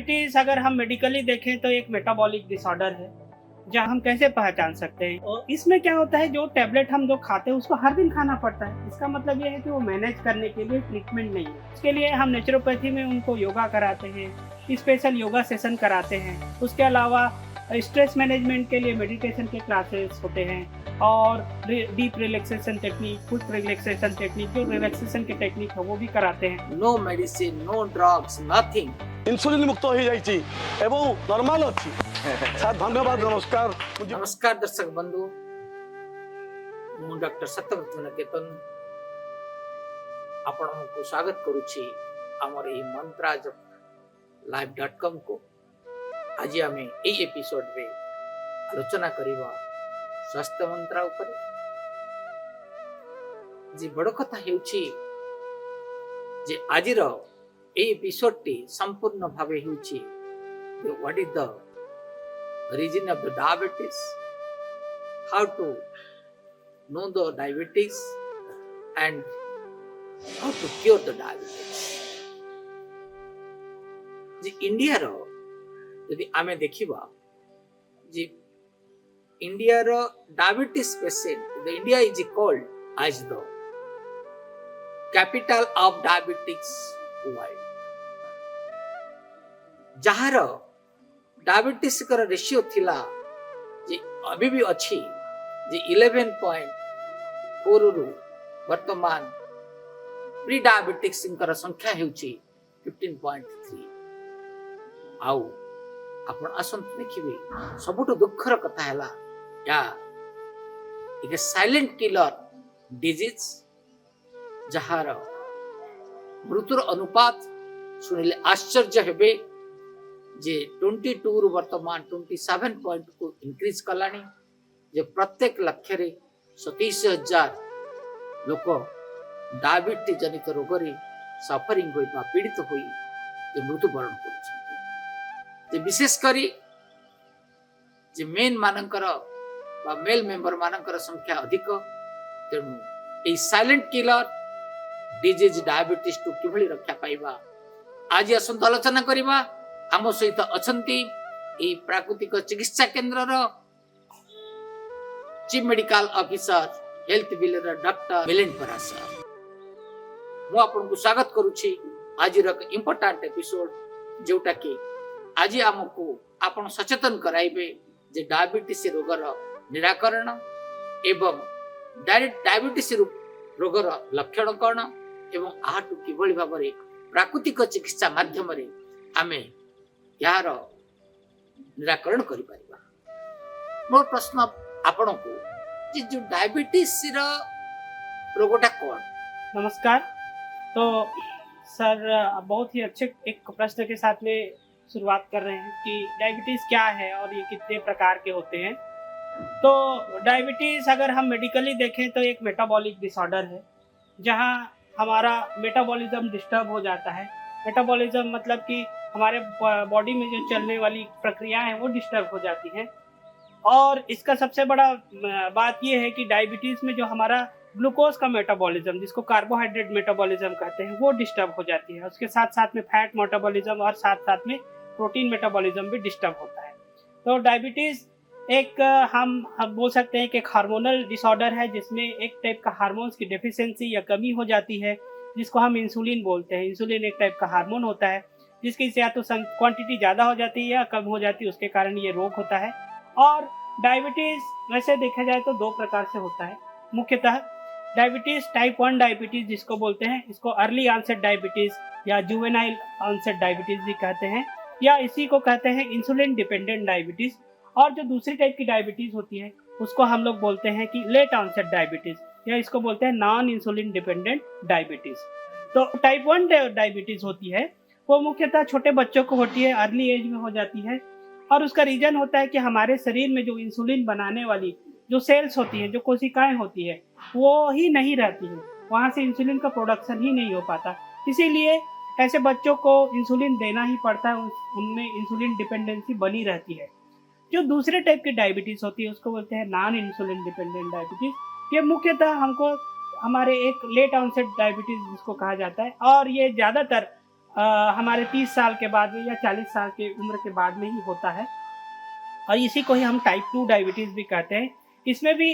Diabetes अगर हम medically देखें तो एक मेटाबॉलिक डिसऑर्डर है, जहाँ हम कैसे पहचान सकते हैं। और इसमें क्या होता है, जो टैबलेट हम जो खाते हैं उसको हर दिन खाना पड़ता है। इसका मतलब ये है कि वो मैनेज करने के लिए ट्रीटमेंट नहीं है। इसके लिए हम नेचुरोपैथी में उनको योगा कराते हैं, स्पेशल योगा सेशन कराते हैं। उसके अलावा स्ट्रेस मैनेजमेंट के लिए मेडिटेशन के क्लासेस होते हैं और deep relaxation technique, foot relaxation technique, जो रिलैक्सेशन की टेक्निक है वो भी कराते हैं। No medicine, no drugs, nothing. Insulin मुक्त हो जाइछि एवं नॉर्मल अछि। साथ धन्यवाद, नमस्कार। नमस्कार दर्शक बंधु, मु डॉक्टर सत्यव्रत केतन आपको स्वागत करुछि हमर एही मंत्राज live.com को। आज आम ए एपिसोड रे आलोचना करिवा स्वास्थ्य मंत्र उपरे। जे बड़ कथा हेउछि जे आजिर ए एपिसोड टी संपूर्ण भावे हेउछि what is the origin of the diabetes, how to know the diabetes and how to cure the diabetes. जी इंडिया रो यदि आमे देखिबा जी इंडिया रो diabetes patient, the India is called as the capital of diabetics world. जहार diabetes का ratio थिला जे अभी भी अच्छी जे 11.4 रु वर्तमान प्री डायबिटिक्स इनकर संख्या हेउची 15.3। आउ आपण असंत देखिबे सबुठ दुखर कथा हैला या एक साइलेंट किलर डिजीज जहार मृत्युर अनुपात सुनिले आश्चर्य हेबे जे 22 रु वर्तमान 27 पॉइंट को इंक्रीज कलानी। जे प्रत्येक लक्ष्य रे 27,000 लोक डायबिटीज जनित रोग रे सफरिंग होई बा पीड़ित होई जे मृत्युवरण करछथि। जे विशेष करी जे मेन मानकर बा मेल मेंबर मानकर संख्या अधिक, तेणु ए साइलेंट किलर डिजीज डायबिटीज टू किभली रक्षा पाइबा आज असंत आलोचना करिबा। आम सहित अछंती ए प्राकृतिक चिकित्सा केन्द्र रो चीफ मेडिकल ऑफिसर हेल्थ बिलर डॉक्टर मिलिंद पराशर। मु आपन को स्वागत करूछि आज रो इंपोर्टेंट एपिसोड जोटा कि आज हमको आपन सचेतन कराइबे जे डायबिटीज रोगर निराकरण एवं डायरेक्ट डायबिटीज रोगर लक्षण कौन एवं आहाटू किभली भाबरे प्राकृतिक चिकित्सा माध्यम रे आमे यार निराकरण करि परिबा। मोर प्रश्न आपण को जे जो डायबिटीज रो रोगटा कोन। नमस्कार। तो सर बहुत ही अच्छे एक प्रश्न के साथ में शुरुआत कर रहे हैं कि डायबिटीज क्या है और ये कितने प्रकार के होते हैं। तो डायबिटीज अगर हम मेडिकली देखें तो एक मेटाबॉलिक डिसऑर्डर है, जहाँ हमारा मेटाबॉलिज्म डिस्टर्ब हो जाता है। मेटाबॉलिज्म मतलब कि हमारे बॉडी में जो चलने वाली प्रक्रियाएं हैं वो डिस्टर्ब हो जाती हैं। और इसका सबसे बड़ा बात ये है कि डायबिटीज़ में जो हमारा ग्लूकोज का मेटाबॉलिज्म, जिसको कार्बोहाइड्रेट मेटाबॉलिज्म कहते हैं, वो डिस्टर्ब हो जाती है। उसके साथ साथ में फैट मेटाबॉलिज्म और साथ साथ में प्रोटीन मेटाबॉलिज्म भी डिस्टर्ब होता है। तो डायबिटीज़ एक हम बोल सकते हैं कि एक हार्मोनल डिसऑर्डर है, जिसमें एक टाइप का हार्मोन्स की डेफिशिएंसी या कमी हो जाती है, जिसको हम इंसुलिन बोलते हैं। इंसुलिन एक टाइप का हार्मोन होता है जिसकी या तो क्वांटिटी ज़्यादा हो जाती है या कम हो जाती है, उसके कारण ये रोग होता है। और डायबिटीज़ वैसे देखा जाए तो 2 प्रकार से होता है मुख्यतः। डायबिटीज़ टाइप 1 डायबिटीज़ जिसको बोलते हैं, इसको अर्ली ऑनसेट डायबिटीज़ या जुवेनाइल ऑनसेट डायबिटीज़ भी कहते हैं, या इसी को कहते हैं इंसुलिन डिपेंडेंट डायबिटीज़। और जो दूसरी टाइप की डायबिटीज़ होती है उसको हम लोग बोलते हैं कि लेट ऑनसेट डायबिटीज़, या इसको बोलते हैं नॉन इंसुलिन डिपेंडेंट डायबिटीज़। तो टाइप 1 डायबिटीज़ होती है वो मुख्यतः छोटे बच्चों को होती है, अर्ली एज में हो जाती है। और उसका रीज़न होता है कि हमारे शरीर में जो इंसुलिन बनाने वाली जो सेल्स होती हैं, जो कोशिकाएं होती है, वो ही नहीं रहती हैं, वहाँ से इंसुलिन का प्रोडक्शन ही नहीं हो पाता। इसीलिए ऐसे बच्चों को इंसुलिन देना ही पड़ता है, उनमें इंसुलिन डिपेंडेंसी बनी रहती है। जो दूसरे टाइप की डायबिटीज़ होती है उसको बोलते हैं नॉन इंसुलिन डिपेंडेंट डायबिटीज़। ये मुख्यतः हमको हमारे एक लेट ऑनसेट डायबिटीज़ जिसको कहा जाता है, और ये ज़्यादातर हमारे 30 साल के बाद में या 40 साल की उम्र के बाद में ही होता है, और इसी को ही हम टाइप 2 डायबिटीज़ भी कहते हैं। इसमें भी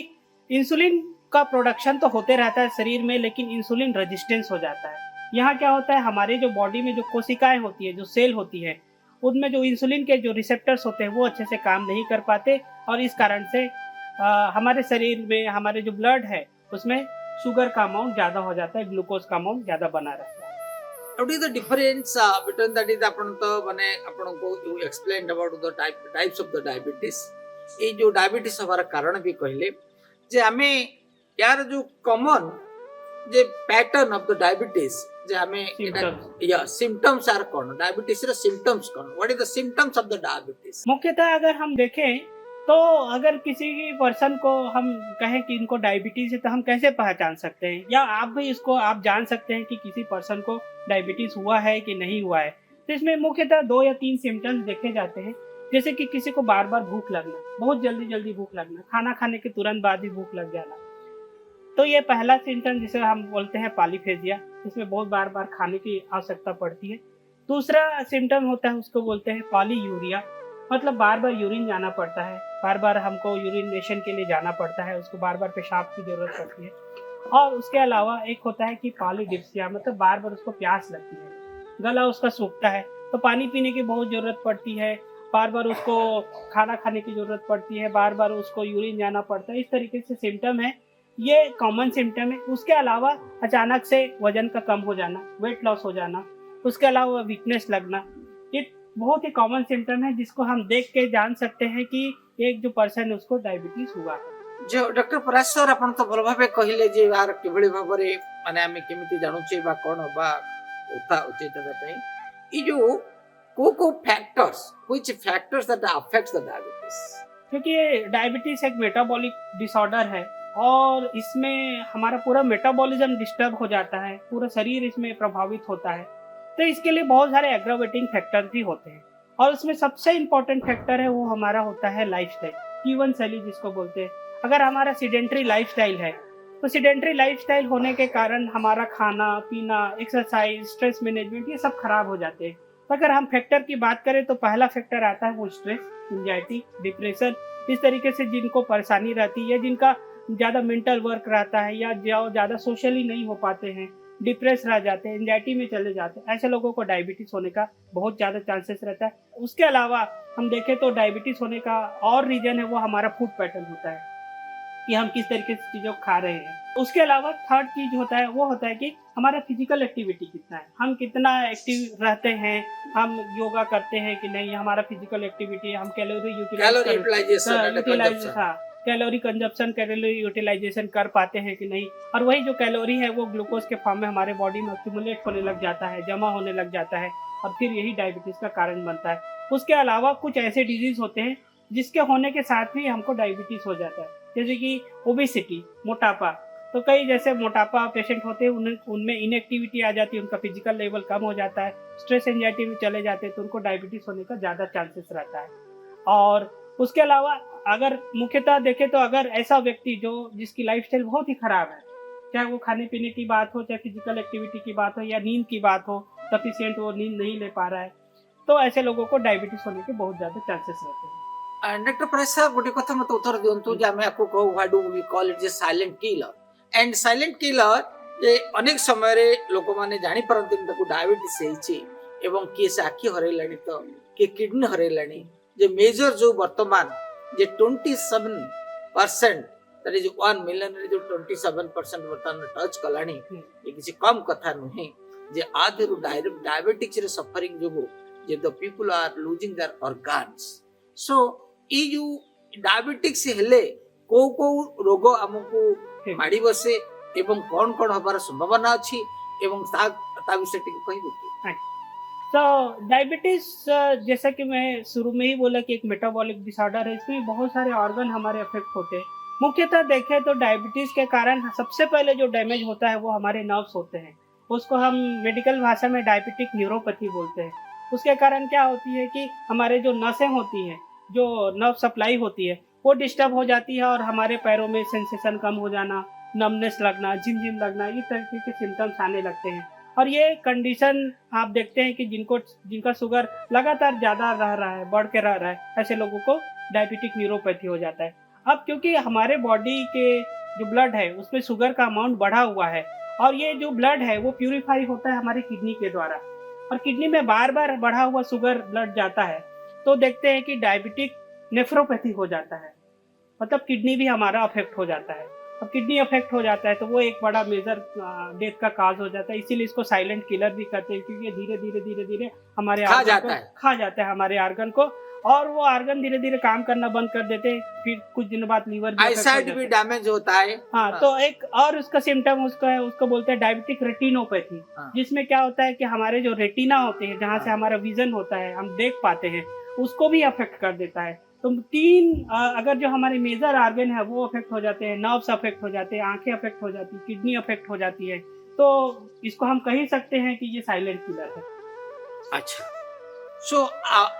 इंसुलिन का प्रोडक्शन तो होते रहता है शरीर में, लेकिन इंसुलिन रेजिस्टेंस हो जाता है। यहाँ क्या होता है, हमारे जो बॉडी में जो कोशिकाएं होती है, जो सेल होती है, उनमें जो इंसुलिन के जो रिसेप्टर्स होते हैं वो अच्छे से काम नहीं कर पाते, और इस कारण से हमारे शरीर में हमारे जो ब्लड है उसमें शुगर का अमाउंट ज़्यादा हो जाता है, ग्लूकोज का अमाउंट ज़्यादा बना रहता है। What is the difference between that is आपण तो माने आपण को you explained about the types of the diabetes. ये जो डायबिटीज हमारा कारण भी कहले जे हमें यार जो कॉमन जे पैटर्न ऑफ द डायबिटीज जे हमें या सिम्टम्स आर कौन डायबिटीज रे सिम्टम्स कौन what is the symptoms of the diabetes. मुख्यतः अगर हम देखें तो अगर किसी पर्सन को हम कहें कि इनको डायबिटीज है तो हम कैसे पहचान सकते हैं, या आप भी इसको आप जान सकते हैं कि किसी पर्सन को डायबिटीज हुआ है कि नहीं हुआ है। तो इसमें मुख्यतः 2 या 3 सिम्टम्स देखे जाते हैं, जैसे कि किसी को बार बार भूख लगना, बहुत जल्दी जल्दी भूख लगना, खाना खाने के तुरंत बाद ही भूख लग जाना। तो ये पहला सिम्टम जिसे हम बोलते हैं पॉलीफेजिया, इसमें बहुत बार बार खाने की आवश्यकता पड़ती है। दूसरा सिम्टम होता है उसको बोलते हैं पॉलीयूरिया, मतलब बार बार यूरिन जाना पड़ता है, बार बार हमको यूरिनेशन के लिए जाना पड़ता है, उसको बार बार पेशाब की जरूरत पड़ती है। और उसके अलावा एक होता है कि पॉलीडिप्सिया, मतलब बार बार उसको प्यास लगती है, गला उसका सूखता है, तो पानी पीने की बहुत ज़रूरत पड़ती है, बार बार उसको खाना खाने की ज़रूरत पड़ती है, बार बार उसको यूरिन जाना पड़ता है। इस तरीके से सिम्टम है, ये कॉमन सिम्टम है। उसके अलावा अचानक से वजन का कम हो जाना, वेट लॉस हो जाना, उसके अलावा वीकनेस लगना, ये बहुत ही कॉमन सिम्टम है जिसको हम देख के जान सकते हैं कि एक जो पर्सन है उसको डायबिटीज हुआ है। जो डॉक्टर पराश सर आपण तो भल भाबे कहिले जे यार किभଳି भाबरे माने हमें केमिति जानुचे बा कोन बा उता उचित पई ई जो को factors which factors that affects the diabetes, क्योंकि डायबिटीज एक मेटाबॉलिक डिसऑर्डर है और इसमें हमारा पूरा मेटाबॉलिज्म डिस्टर्ब हो जाता है, पूरा शरीर इसमें प्रभावित होता है। तो इसके लिए बहुत सारे एग्रावेटिंग फैक्टर्स भी होते हैं, और उसमें सबसे इम्पोर्टेंट फैक्टर है वो हमारा होता है लाइफस्टाइल, जीवन शैली जिसको बोलते हैं। अगर हमारा सीडेंट्री लाइफस्टाइल है तो सीडेंट्री लाइफस्टाइल होने के कारण हमारा खाना पीना, एक्सरसाइज, स्ट्रेस मैनेजमेंट, ये सब खराब हो जाते हैं। तो अगर हम फैक्टर की बात करें तो पहला फैक्टर आता है वो स्ट्रेस, एंजाइटी, डिप्रेशन। इस तरीके से जिनको परेशानी रहती है, जिनका ज़्यादा मेंटल वर्क रहता है, या जो ज़्यादा सोशली नहीं हो पाते हैं, डिप्रेस रह जाते हैं, एंजाइटी में चले जाते हैं, ऐसे लोगों को डायबिटीज़ होने का बहुत ज़्यादा चांसेस रहता है। उसके अलावा हम देखें तो डायबिटीज़ होने का और रीज़न है वो हमारा फूड पैटर्न होता है, कि हम किस तरीके से चीज़ों को खा रहे हैं। उसके अलावा थर्ड चीज़ होता है वो होता है कि हमारा फिजिकल एक्टिविटी कितना है, हम कितना एक्टिव रहते हैं, हम योगा करते हैं कि नहीं, हमारा फिजिकल एक्टिविटी, हम calorie calorie consumption, calorie utilization कर पाते हैं कि नहीं, और वही जो कैलोरी है वो ग्लूकोज के फॉर्म में हमारे बॉडी में एक्यूमुलेट होने लग जाता है, जमा होने लग जाता है, और फिर यही डायबिटीज़ का कारण बनता है। उसके अलावा कुछ ऐसे डिजीज़ होते हैं जिसके होने के साथ भी हमको डायबिटीज़ हो जाता है, जैसे कि ओबेसिटी, मोटापा। तो कई जैसे मोटापा पेशेंट होते हैं उनमें इनएक्टिविटी आ जाती है, उनका फिजिकल लेवल कम हो जाता है, स्ट्रेस एंजाइटी में चले जाते हैं, तो उनको डायबिटीज़ होने का ज़्यादा चांसेस रहता है। और उसके अलावा अगर मुख्यतः देखें तो अगर ऐसा व्यक्ति जिसकी लाइफस्टाइल बहुत ही खराब है, चाहे वो खाने पीने की बात हो, चाहे फिजिकल एक्टिविटी की बात हो, या नींद की बात हो, सफिशिएंट वो नींद नहीं ले पा रहा है, तो ऐसे लोगों को डायबिटीज होने के बहुत ज़्यादा चांसेस रहते हैं। डॉक्टर परेश सर गोटे कथा मत उत्तर दियंतु जे आमे आपको कहू what do we call it जे silent killer. And silent killer जे अनेक समय रे लोक माने जानि परंतु ताको डायबिटीज हेछि एवं किए से आखि हरैलानी तो किए किडनी हरैलानी, जे मेजर जो वर्तमान जे 27% दैट इज 1 मिलियन रे जो 27% वर्तमान टच कलानी, ये किसी कम कथा नहीं जे आधेरु डायबिटिक्स रे सफरिंग जो जे the people are losing their organs. So ई जो डायबिटिक्स हेले को रोग हमको माड़ी बसे एवं कौन कौन हमारा संभावना अच्छी एवं ता विषय टिक कहिबे कि। तो डायबिटीज जैसा कि मैं शुरू में ही बोला कि एक मेटाबॉलिक डिसऑर्डर है, इसमें बहुत सारे ऑर्गन हमारे अफेक्ट होते हैं। मुख्यतः देखें तो डायबिटीज के कारण सबसे पहले जो डैमेज होता है वो हमारे नर्व्स होते हैं, उसको हम मेडिकल भाषा में डायबिटिक न्यूरोपैथी बोलते हैं। उसके कारण क्या होती है कि हमारे जो नसें होती हैं, जो नर्व सप्लाई होती है, वो डिस्टर्ब हो जाती है, और हमारे पैरों में सेंसेशन कम हो जाना, नमनेस लगना, झिमझिम लगना, इस तरीके के सिम्टम्स आने लगते हैं। और ये कंडीशन आप देखते हैं कि जिनका शुगर लगातार ज़्यादा रह रहा है, बढ़ के रह रहा है, ऐसे लोगों को डायबिटिक न्यूरोपैथी हो जाता है। अब क्योंकि हमारे बॉडी के जो ब्लड है उसमें शुगर का अमाउंट बढ़ा हुआ है, और ये जो ब्लड है वो प्यूरिफाई होता है हमारी किडनी के द्वारा, और किडनी में बार बार बढ़ा हुआ शुगर ब्लड जाता है, तो देखते हैं कि डायबिटिक नेफ्रोपैथी हो जाता है, मतलब किडनी भी हमारा अफेक्ट हो जाता है। अब किडनी अफेक्ट हो जाता है तो वो एक बड़ा मेजर डेथ का काज हो जाता है, इसीलिए इसको साइलेंट किलर भी कहते हैं, क्योंकि धीरे धीरे हमारे खा आर्गन जाता को है। खा जाता है हमारे आर्गन को, और वो आर्गन धीरे धीरे काम करना बंद कर देते हैं, फिर कुछ दिनों बाद लीवर भी affect हो आईसाइट जाता भी है। डैमेज होता है। हाँ, तो एक और उसका सिम्टम उसका है, उसको बोलते हैं डायबिटिक रेटिनोपैथी, हाँ। जिसमें क्या होता है कि हमारे जो रेटिना होते हैं, जहाँ से हाँ। हमारा विजन होता है, हम देख पाते हैं, उसको भी अफेक्ट कर देता है। तो अगर जो हमारे मेजर आर्गन है वो अफेक्ट हो जाते हैं, नर्व्स अफेक्ट हो जाते हैं, आंखें अफेक्ट हो जाती है, किडनी अफेक्ट हो जाती है, तो इसको हम कह ही सकते हैं कि ये साइलेंट किलर है। अच्छा, सो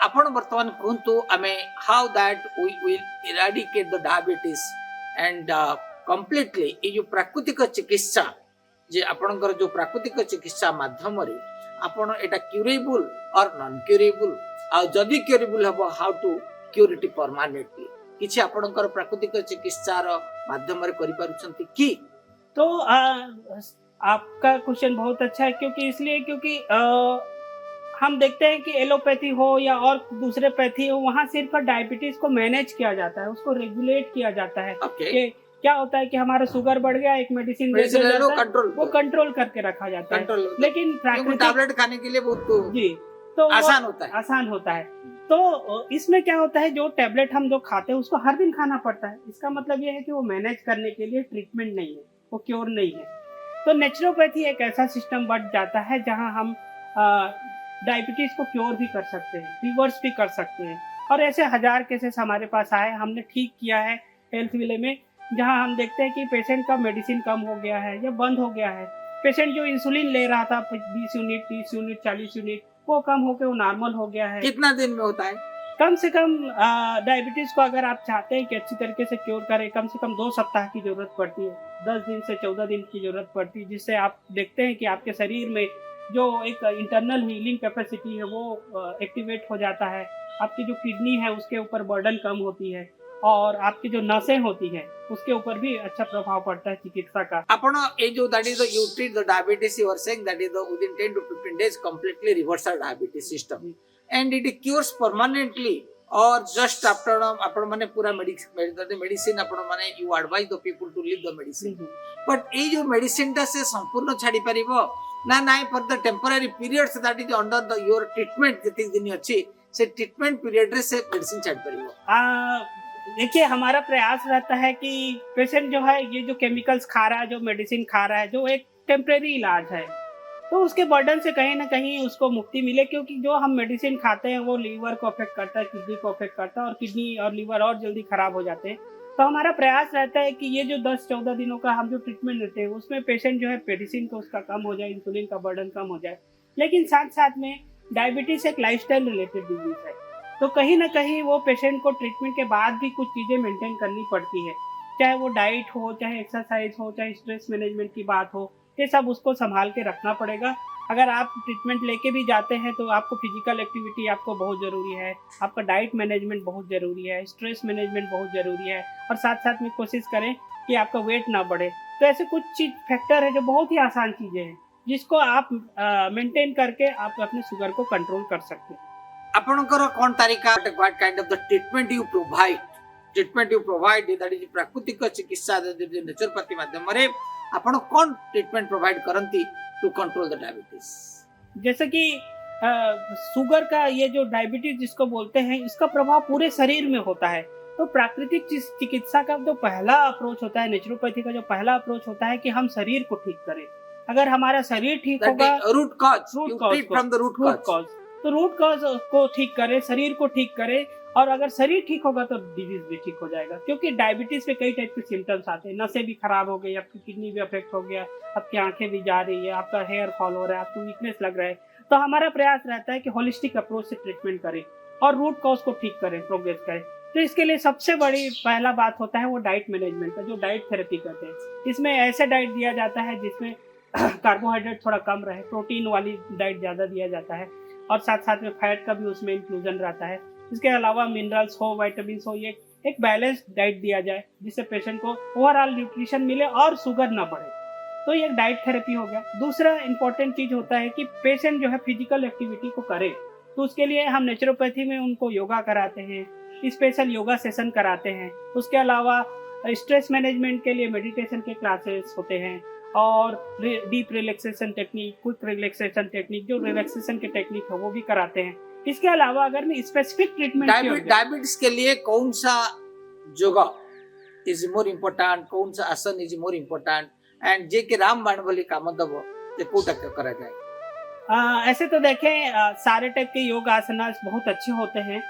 आपण वर्तमान कहतु आमे how that we will eradicate the diabetes and completely ये जो प्राकृतिक चिकित्सा जे आपणकर जो प्राकृतिक चिकित्सा माध्यम रे आपण एटा क्यूरेबल और नॉन क्यूरेबल, आ जदी क्यूरेबल हबो how to cure it permanently, किछि आपणकर प्राकृतिक चिकित्सा रो माध्यम रे करि पारुछंती की? तो आपका क्वेश्चन बहुत अच्छा है, क्योंकि हम देखते हैं कि एलोपैथी हो या और दूसरे पैथी हो, वहाँ सिर्फ डायबिटीज को मैनेज किया जाता है, उसको रेगुलेट किया जाता है। ओके, कि क्या होता है कि हमारा शुगर बढ़ गया, एक मेडिसिन मेडिसिन ले लो, कंट्रोल वो कंट्रोल करके रखा जाता है। कंट्रोल, लेकिन क्योंकि प्राकृतिक टैबलेट खाने के लिए बहुत जी, तो आसान होता है। आसान होता है। तो इसमें क्या होता है, जो टैबलेट हम जो खाते हैं उसको हर दिन खाना पड़ता है। इसका मतलब ये है कि वो मैनेज करने के लिए ट्रीटमेंट नहीं है, वो क्योर नहीं है। तो नेचुरोपैथी एक ऐसा सिस्टम बन जाता है जहाँ हम डायबिटीज को क्योर भी कर सकते हैं, रिवर्स भी कर सकते हैं, और ऐसे 1000 केसेस हमारे पास आए, हमने ठीक किया है हेल्थ विले में, जहाँ हम देखते हैं कि पेशेंट का मेडिसिन कम हो गया है या बंद हो गया है। पेशेंट जो इंसुलिन ले रहा था 20 यूनिट, 30 यूनिट, 40 यूनिट, वो कम होकर वो नॉर्मल हो गया है। कितना दिन में होता है? कम से कम डायबिटीज को अगर आप चाहते हैं कि अच्छी तरीके से क्योर करें, कम से कम 2 सप्ताह की जरूरत पड़ती है, 10 दिन से 14 दिन की जरूरत पड़ती है, जिससे आप देखते हैं कि आपके शरीर में जो एक इंटरनल हीलिंग कैपेसिटी है वो एक्टिवेट हो जाता है। आपकी जो किडनी है उसके ऊपर बर्डन कम होती है, और आपकी जो नसें होती हैं उसके ऊपर भी अच्छा प्रभाव पड़ता है चिकित्सा का। आपण ए जो that is the you treat the diabetes, you are saying that is the within 10 to 15 days completely reversal diabetes system and it cures permanently or just after आपण माने पूरा मेडिसिन आपण माने you advise the people to leave the medicine, but a जो medicine ता से संपूर्ण छाड़ी परिबो ना नाइ for the temporary periods that is under the your treatment, जति दिन अछि से ट्रीटमेंट पीरियड रे से मेडिसिन छाड़ परिबो? देखिए, हमारा प्रयास रहता है कि पेशेंट जो है ये जो केमिकल्स खा रहा है, जो मेडिसिन खा रहा है, जो एक टेम्परेरी इलाज है, तो उसके बर्डन से कहीं ना कहीं उसको मुक्ति मिले, क्योंकि जो हम मेडिसिन खाते हैं वो लीवर को अफेक्ट करता है, किडनी को अफेक्ट करता है, और किडनी और लीवर और जल्दी खराब हो जाते हैं। तो हमारा प्रयास रहता है कि ये जो 10-14 दिनों का हम जो ट्रीटमेंट देते हैं उसमें पेशेंट जो है मेडिसिन का उसका कम हो जाए, इंसुलिन का बर्डन कम हो जाए। लेकिन साथ साथ में डायबिटीज एक लाइफस्टाइल रिलेटेड डिजीज है, तो कहीं ना कहीं वो पेशेंट को ट्रीटमेंट के बाद भी कुछ चीज़ें मेंटेन करनी पड़ती है, चाहे वो डाइट हो, चाहे एक्सरसाइज हो, चाहे स्ट्रेस मैनेजमेंट की बात हो, ये सब उसको संभाल के रखना पड़ेगा। अगर आप ट्रीटमेंट लेके भी जाते हैं तो आपको फिजिकल एक्टिविटी आपको बहुत ज़रूरी है, आपका डाइट मैनेजमेंट बहुत ज़रूरी है, स्ट्रेस मैनेजमेंट बहुत ज़रूरी है, और साथ साथ में कोशिश करें कि आपका वेट ना बढ़े। तो ऐसे कुछ चीज फैक्टर है जो बहुत ही आसान चीज़ें हैं, जिसको आप मेंटेन करके आप अपने शुगर को कंट्रोल कर सकते हैं। आपणकर कोन तरीका, what kind of the treatment you provide that is प्राकृतिक चिकित्सा नेचुरोपैथी माध्यम रे आपण कोन ट्रीटमेंट प्रोवाइड करंती टू कंट्रोल द डायबिटीज? जैसे कि शुगर का ये जो डायबिटीज जिसको बोलते हैं, इसका प्रभाव पूरे शरीर में होता है। तो प्राकृतिक चिकित्सा का जो पहला अप्रोच होता है, नेचुरोपैथी का जो पहला अप्रोच होता है कि हम शरीर को ठीक करें। अगर हमारा शरीर ठीक होगा, रूट कॉज, तो रूट कॉज को ठीक करें, शरीर को ठीक करें, और अगर शरीर ठीक होगा तो डिजीज भी ठीक हो जाएगा। क्योंकि डायबिटीज में कई टाइप के सिम्टम्स आते हैं, नसें भी खराब हो गई, आपकी किडनी भी अफेक्ट हो गया, आपकी आंखें भी जा रही है, आपका हेयर फॉल हो रहा है, आपको वीकनेस लग रहा है। तो हमारा प्रयास रहता है कि होलिस्टिक अप्रोच से ट्रीटमेंट करें और रूट कॉज को ठीक करें, प्रोग्रेस करें। तो इसके लिए सबसे बड़ी पहला बात होता है वो डाइट मैनेजमेंट का, जो डाइट थेरेपी कहते हैं। इसमें ऐसे डाइट दिया जाता है जिसमें कार्बोहाइड्रेट थोड़ा कम रहे, प्रोटीन वाली डाइट ज़्यादा दिया जाता है, और साथ साथ में फैट का भी उसमें इंक्लूजन रहता है। इसके अलावा मिनरल्स हो, वाइटामिन्स हो, ये एक बैलेंस्ड डाइट दिया जाए जिससे पेशेंट को ओवरऑल न्यूट्रिशन मिले और शुगर ना बढ़े। तो ये एक डाइट थेरेपी हो गया। दूसरा इंपॉर्टेंट चीज़ होता है कि पेशेंट जो है फिजिकल एक्टिविटी को करे, तो उसके लिए हम नेचुरोपैथी में उनको योगा कराते हैं, स्पेशल योगा सेशन कराते हैं। उसके अलावा स्ट्रेस मैनेजमेंट के लिए मेडिटेशन के क्लासेस होते हैं, और deep relaxation technique, quick relaxation technique, जो रिलैक्सेशन की टेक्निक है वो भी कराते हैं। इसके अलावा अगर मैं स्पेसिफिक ट्रीटमेंट डायबिटीज के लिए कौन सा योगा इज मोर इम्पोर्टेंट, कौन सा आसन इज मोर इम्पोर्टेंट, एंड जे के रामबाण बोली काम दबो ते कोटा करा जाए? ऐसे तो देखें सारे टाइप के योग आसनास बहुत अच्छे होते हैं।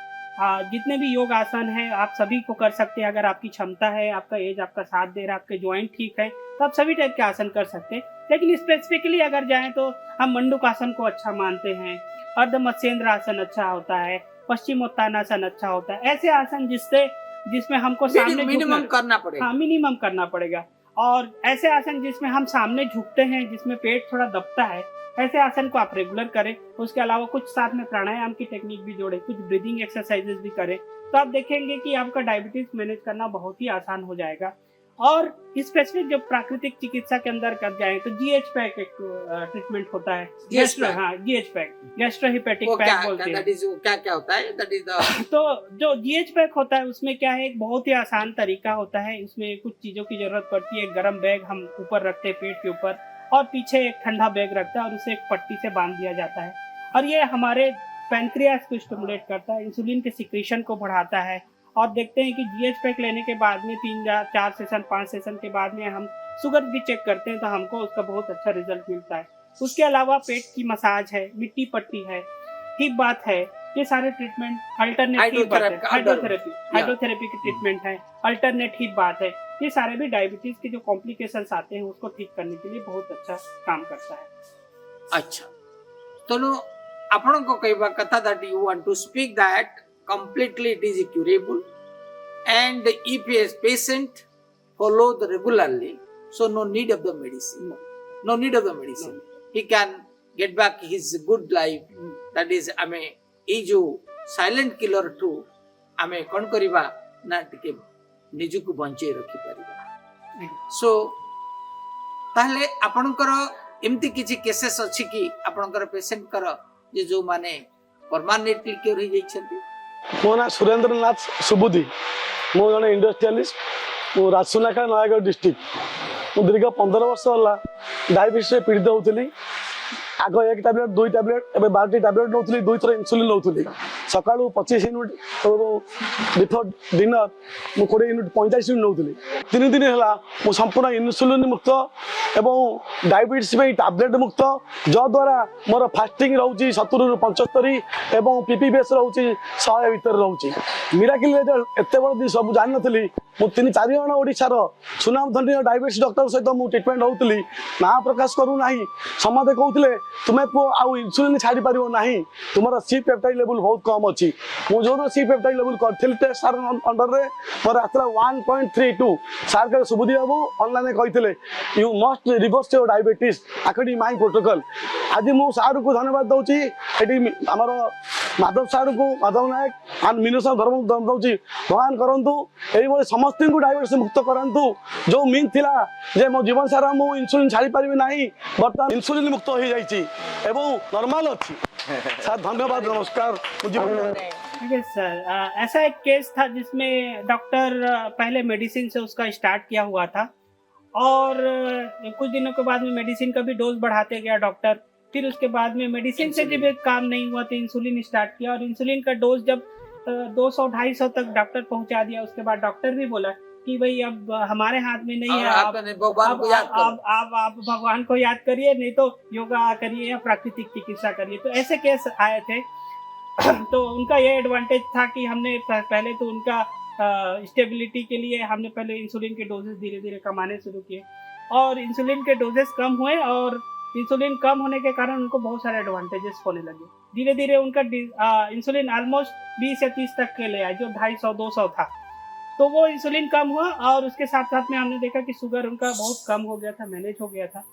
जितने भी योग आसन हैं आप सभी को कर सकते हैं। अगर आपकी क्षमता है, आपका एज आपका साथ दे रहा है, आपके जॉइंट ठीक है, तो आप सभी टाइप के आसन कर सकते हैं। लेकिन स्पेसिफिकली अगर जाएं तो हम मंडूकासन को अच्छा मानते हैं, अर्धमत्स्येंद्र आसन अच्छा होता है, पश्चिमोत्तानासन अच्छा होता है। ऐसे आसन जिसमें हमको सामने मिनिमम करना पड़ेगा। हाँ, मिनिमम करना पड़ेगा। और ऐसे आसन जिसमें हम सामने झुकते हैं, जिसमें पेट थोड़ा दबता है, ऐसे आसन को आप रेगुलर करें। उसके अलावा कुछ साथ में प्राणायाम की टेक्निक भी जोड़े, कुछ ब्रीदिंग एक्सरसाइजेस भी करें, तो आप देखेंगे कि आपका डायबिटीज मैनेज करना बहुत ही आसान हो जाएगा। और स्पेसिफिक जब प्राकृतिक चिकित्सा के अंदर कर जाए तो GH पैक एक ट्रीटमेंट होता है। GH पैक गैस्ट्रोहिपेटिक पैक बोलते हैं। क्या होता है? दैट इज द तो जो GH पैक होता है उसमें क्या है, एक बहुत ही आसान तरीका होता है। इसमें कुछ चीजों की जरूरत पड़ती है। गरम बैग हम ऊपर रखते हैं पेट के ऊपर, और पीछे एक ठंडा बैग रखता है, और उसे एक पट्टी से बांध दिया जाता है। और ये हमारे पैंक्रियास को स्टिमुलेट करता है, इंसुलिन के सिक्रीशन को बढ़ाता है। और देखते हैं कि GH पैक लेने के बाद में 3 या 4 सेशन 5 सेशन के बाद में हम शुगर भी चेक करते हैं, तो हमको उसका बहुत अच्छा रिजल्ट मिलता है। उसके अलावा पेट की मसाज है, मिट्टी पट्टी है, हिप बाथ है, ये सारे ट्रीटमेंट अल्टरनेट हाइड्रोथेरेपी की ट्रीटमेंट है, अल्टरनेट हिप बाथ है। ये सारे भी डायबिटीज के जो कॉम्प्लिकेशंस आते हैं उसको ठीक करने के लिए बहुत अच्छा काम करता है। अच्छा, तो आपण को कहबा कथा that you want to speak that completely it is curable, and if a patient follow the regularly, so no need of the medicine, no need of the medicine, he can get back his good life. That is ame ए जो silent killer to ame kon kariba na टिके निजु को बंचे रखि परिबा। सो ताहले आपनकर एमती किछि cases अछि कि आपनकर पेशेंट कर जे जो माने परमानेंटली क्योर हो जाइछथि? मो ना सुरेंद्र नाथ सुबुद्धि, मो जने इंडस्ट्रियलिस्ट, मो राजसुनाखा नयागढ़ डिस्ट्रिक्ट। मो दीर्घ 15 वर्ष होला डायबिटीज से पीड़ित होउतली। आग 1 टैबलेट 2 टैबलेट एबे 12 टैबलेट नौतली, 2 थर इंसुलिन नौतली। सकाळू 25 यूनिट और बिफोर डिनर मो 20 यूनिट 45 यूनिट नौतली। 3 दिन होला मो संपूर्ण इंसुलिन मुक्त एवं डायबिटीज में टैबलेट मुक्त, जो द्वारा मोर फास्टिंग रहउची 70 रु 75 एवं पीपीबीएस रहउची 100 भीतर रहउची। मिराकिल रिजल्ट एते बड़ दिन सब जान नथली। मो 3-4 जण ओडिसा रो सुनाम धन्य डायबिटीज डॉक्टर सहित मो ट्रीटमेंट होउतली। ना प्रकाश करू नाही, समादे कहउतले तुमे को आउ इंसुलिन छाड़ी पारिबो नाही, तुमरा सी पेप्टाइड लेवल बहुत कम अछि। मो जो सी पेप्टाइड लेवल करथिल टेस्ट सर अंडर रे मोर आतला 1.32। Sir K Subuddhi Babu online कहथिले you must reverse your diabetes according my protocol. आज मो सर को धन्यवाद दउची। एटी हमर माधव सर को, माधव नायक एंड मीनसा धर्म दउची। भगवान करंतु एई बोले समस्त को डायबिटीज मुक्त करंतु। जो मीन थिला जे मो जीवन सारा मो इंसुलिन छाड़ी पारिबे नाही, बर्तमान इंसुलिन मुक्त हो जाइची एवं नॉर्मल अच्छी। सर धन्यवाद, नमस्कार। ठीक सर, ऐसा एक केस था जिसमें डॉक्टर पहले मेडिसिन से उसका स्टार्ट किया हुआ था, और कुछ दिनों के बाद में मेडिसिन का भी डोज बढ़ाते गया डॉक्टर। फिर उसके बाद में मेडिसिन से जब काम नहीं हुआ तो इंसुलिन स्टार्ट किया, और इंसुलिन का डोज जब 200-250 तक डॉक्टर पहुंचा दिया, उसके बाद डॉक्टर भी बोला कि भाई अब हमारे हाथ में नहीं है, आप भगवान को याद करिए, नहीं तो योगा करिए या प्राकृतिक चिकित्सा करिए। तो ऐसे केस आए थे। तो उनका ये एडवांटेज था कि हमने पहले तो उनका स्टेबिलिटी के लिए हमने पहले इंसुलिन के डोजेस धीरे धीरे कमाने शुरू किए, और इंसुलिन के डोजेस कम हुए, और इंसुलिन कम होने के कारण उनको बहुत सारे एडवांटेजेस होने लगे। धीरे धीरे उनका इंसुलिन ऑलमोस्ट 20 या 30 तक के ले आए, जो 250-200 था। तो वो इंसुलिन कम हुआ, और उसके साथ साथ में हमने देखा कि शुगर उनका बहुत कम हो गया था, मैनेज हो गया था।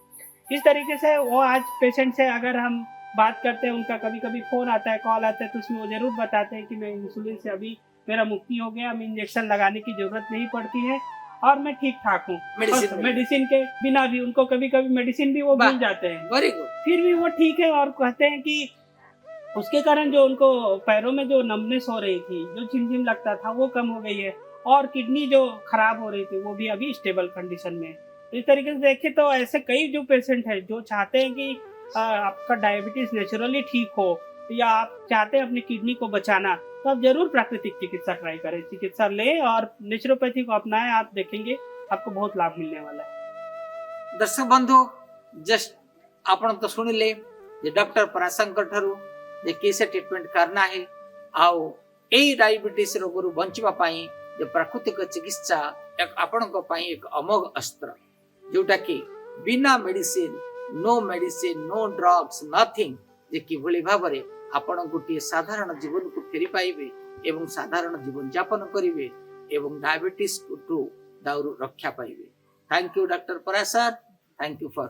इस तरीके से वो आज पेशेंट से अगर हम बात करते हैं, उनका कभी कभी फ़ोन आता है, कॉल आता है, तो उसमें वो ज़रूर बताते हैं कि मैं इंसुलिन से अभी मेरा मुक्ति हो गया, अब इंजेक्शन लगाने की ज़रूरत नहीं पड़ती है और मैं ठीक ठाक हूँ। मेडिसिन मेडिसिन के बिना भी उनको कभी कभी मेडिसिन भी वो वाह। भूल जाते हैं, वेरी गुड। फिर भी वो ठीक है और कहते हैं कि उसके कारण जो उनको पैरों में जो नमनेस हो रही थी, जो झिमझिम लगता था, वो कम हो गई है और किडनी जो खराब हो रही थी वो भी अभी स्टेबल कंडीशन में है। तो इस तरीके से देखें तो ऐसे कई जो पेशेंट हैं जो चाहते हैं कि आपका डायबिटीज नेचुरली ठीक हो या आप चाहते हैं अपनी किडनी को बचाना, तो आप जरूर प्राकृतिक चिकित्सा ट्राई करें, चिकित्सा लें और नेचुरोपैथी को अपनाएं। आप देखेंगे आपको बहुत लाभ मिलने वाला है। दर्शक बंधु, जस्ट आपण तो सुनिले जे डॉक्टर पराशंकर ठारू जे कैसे ट्रीटमेंट करना है, आओ एई डायबिटीज रोगरू बंचिबा पाई जे प्राकृतिक चिकित्सा एक आपणक पाई एक अमोघ अस्त्र, जोटा कि बिना मेडिसिन, नो ड्रग्स, नथिंग, जे किभଳି भाबरे आपण गोटे साधारण जीवन को फेरी पाइबे एवं साधारण जीवन यापन करिवे एवं डायबिटीज टू दाउरू रक्षा पाइबे। Thank you doctor Parashar, thank you for